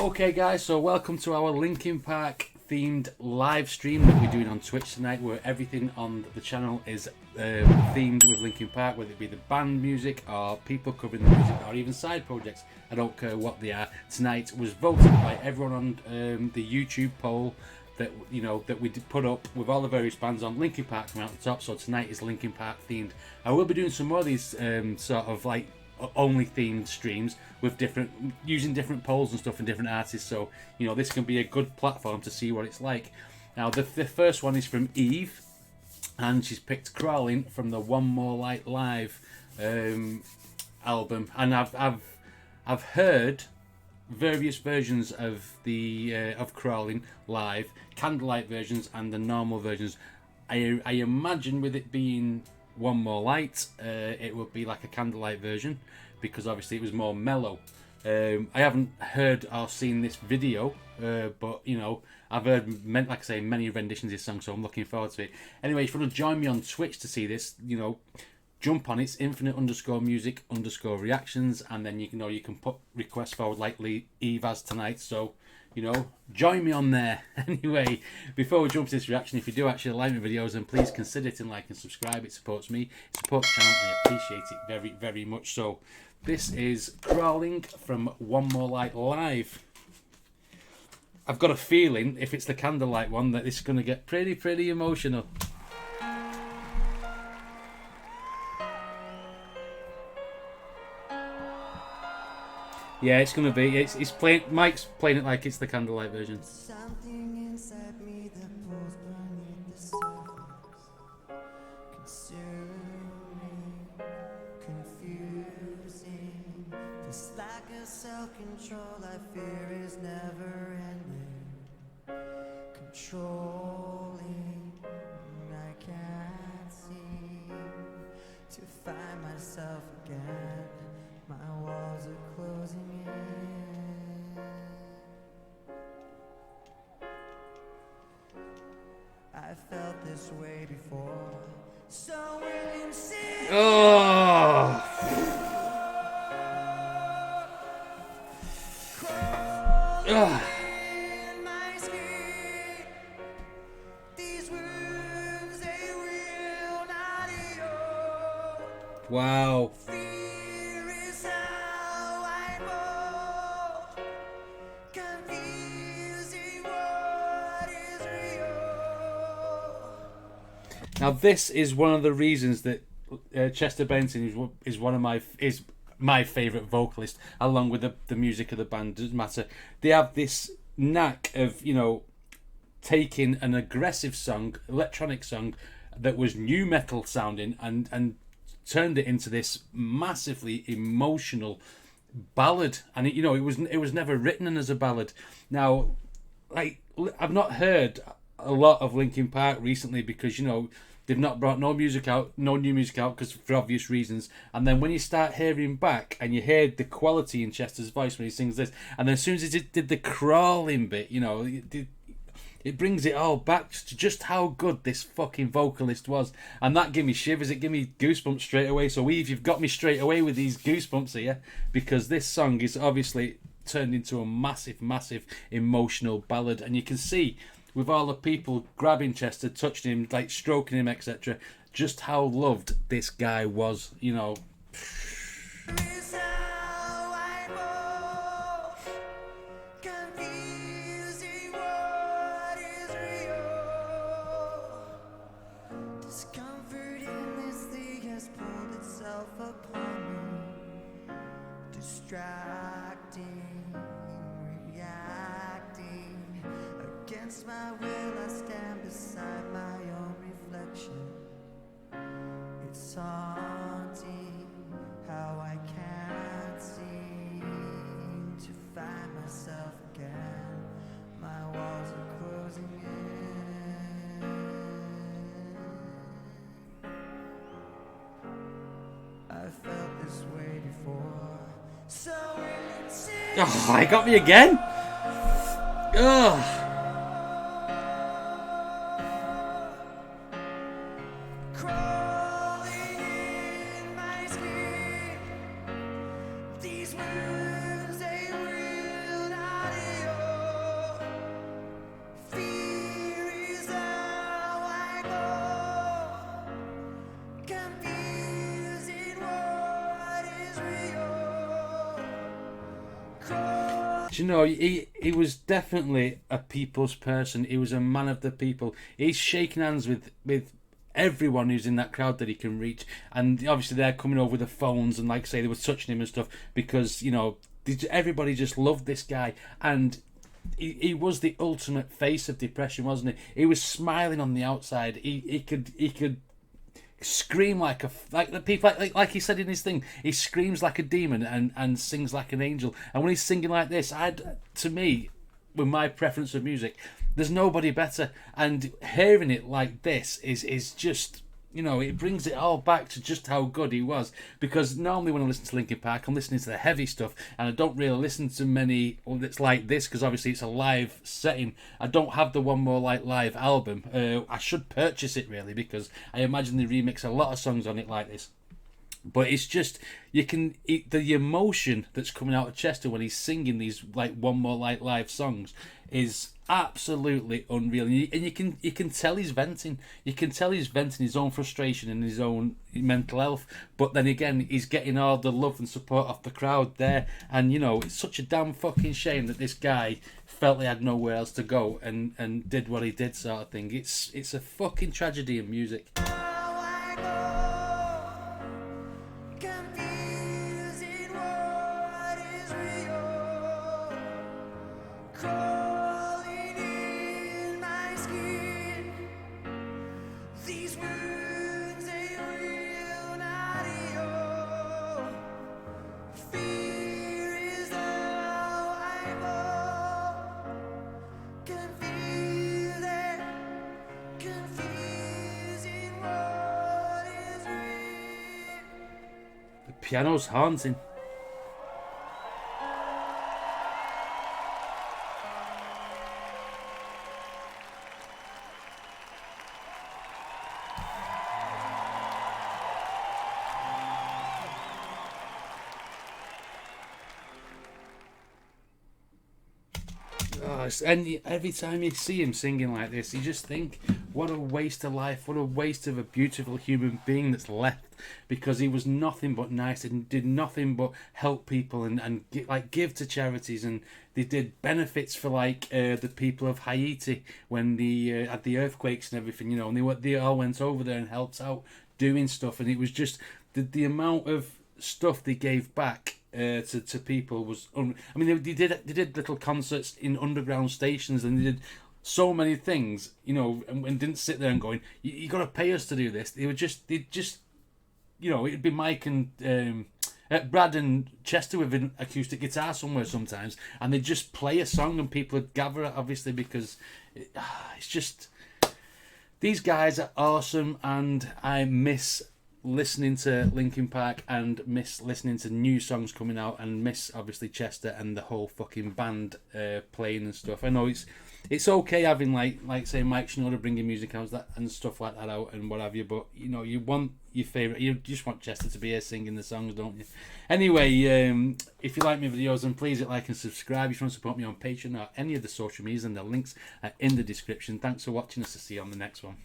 Okay guys, so welcome to our Linkin Park themed live stream that we're doing on Twitch tonight, where everything on the channel is themed with Linkin Park, whether it be the band music or people covering the music or even side projects. I don't care what they are. Tonight was voted by everyone on the YouTube poll that we did put up with all the various bands on Linkin Park coming out the top. So tonight is Linkin Park themed. I will be doing some more of these sort of like only themed streams with using different polls and stuff and different artists, so this can be a good platform to see what it's like. Now the first one is from Eve, and she's picked Crawling from the One More Light Live album, and I've heard various versions of the of Crawling live, candlelight versions and the normal versions. I imagine with it being One More Light, it would be like a candlelight version, because obviously it was more mellow. I haven't heard or seen this video, but I've heard many renditions of this song, so I'm looking forward to it. Anyway, if you want to join me on Twitch to see this, jump on it. It's infinite_music_reactions, and then you can put requests forward like Eve has tonight. So join me on there. Anyway, before we jump to this reaction, if you do actually like my videos, then please consider hitting like and subscribe. It supports me, it supports the channel, and I appreciate it very, very much. So this is Crawling from One More Light Live. I've got a feeling, if it's the candlelight one, that it's going to get pretty emotional. Yeah, it's gonna be. It's playing. Mike's playing it like it's the candlelight version. Something inside me that pulls beneath the surface, consuming, confusing. This lack of self-control I fear is never ending. Controlling, I can't seem to find myself again. My walls are closing in. I felt this way before. So insane. Oh. Crawling in my skin. These wounds, they will not heal. Wow. Now this is one of the reasons that Chester Bennington is my favourite vocalist, along with the music of the band. Doesn't matter. They have this knack of taking an aggressive song, electronic song that was new metal sounding, and turned it into this massively emotional ballad. And it was never written as a ballad. Now, like, I've not heard a lot of Linkin Park recently, because they've not brought no new music out, because for obvious reasons. And then when you start hearing back and you hear the quality in Chester's voice when he sings this, and then as soon as he did the crawling bit, it brings it all back to just how good this fucking vocalist was. And that gave me shivers, it gave me goosebumps straight away. So Eve, you've got me straight away with these goosebumps here, because this song is obviously turned into a massive emotional ballad. And you can see with all the people grabbing Chester, touching him, like stroking him, etc., just how loved this guy was. Discomfort in this thing has pulled itself upon me, distracting, reacting. Against my will, I stand beside my own reflection. It's haunting how I can't seem to find myself again. My walls are closing in. I felt this way before. So insane. Oh, he got me again. Ugh. Crawling in my skin. These wounds, they will not heal. Do you know, he was definitely a people's person. He was a man of the people. He's shaking hands with everyone who's in that crowd that he can reach, and obviously they're coming over with the phones and, like I say, they were touching him and stuff because, you know, everybody just loved this guy. And he was the ultimate face of depression, wasn't he? He was smiling on the outside. He could scream like the people, like he said in his thing, he screams like a demon and sings like an angel. And when he's singing like this, to me, with my preference of music, there's nobody better. And hearing it like this is just, you know, it brings it all back to just how good he was. Because normally when I listen to Linkin Park, I'm listening to the heavy stuff, and I don't really listen to many that's like this, because obviously it's a live setting. I don't have the One More Like live album. I should purchase it really, because I imagine they remix a lot of songs on it like this. But it's just, the emotion that's coming out of Chester when he's singing these like One More Like live songs is absolutely unreal. And you can tell he's venting. You can tell he's venting his own frustration and his own mental health. But then again, he's getting all the love and support off the crowd there. And, you know, it's such a damn fucking shame that this guy felt he had nowhere else to go and did what he did, sort of thing. It's a fucking tragedy in music. Piano's haunting. Oh, and every time you see him singing like this, you just think, what a waste of life, what a waste of a beautiful human being that's left, because he was nothing but nice and did nothing but help people and give to charities, and they did benefits for the people of Haiti when they had the earthquakes and everything, you know, and they all went over there and helped out doing stuff, and it was just the amount of stuff they gave back to people was I mean, they did little concerts in underground stations, and they did so many things, you know, and didn't sit there and going, you got to pay us to do this. They just you know, it'd be Mike and Brad and Chester with an acoustic guitar somewhere sometimes, and they'd just play a song and people would gather, obviously, because it's just, these guys are awesome, and I miss listening to Linkin Park and miss listening to new songs coming out, and miss obviously Chester and the whole fucking band playing and stuff. I know it's okay having like say Mike Shinoda bringing music out and stuff like that out and what have you, but you know, you want your favourite, you just want Chester to be here singing the songs, don't you? Anyway, if you like my videos, then please hit like and subscribe. If you want to support me on Patreon or any of the social medias, and the links are in the description. Thanks for watching us. To see you on the next one.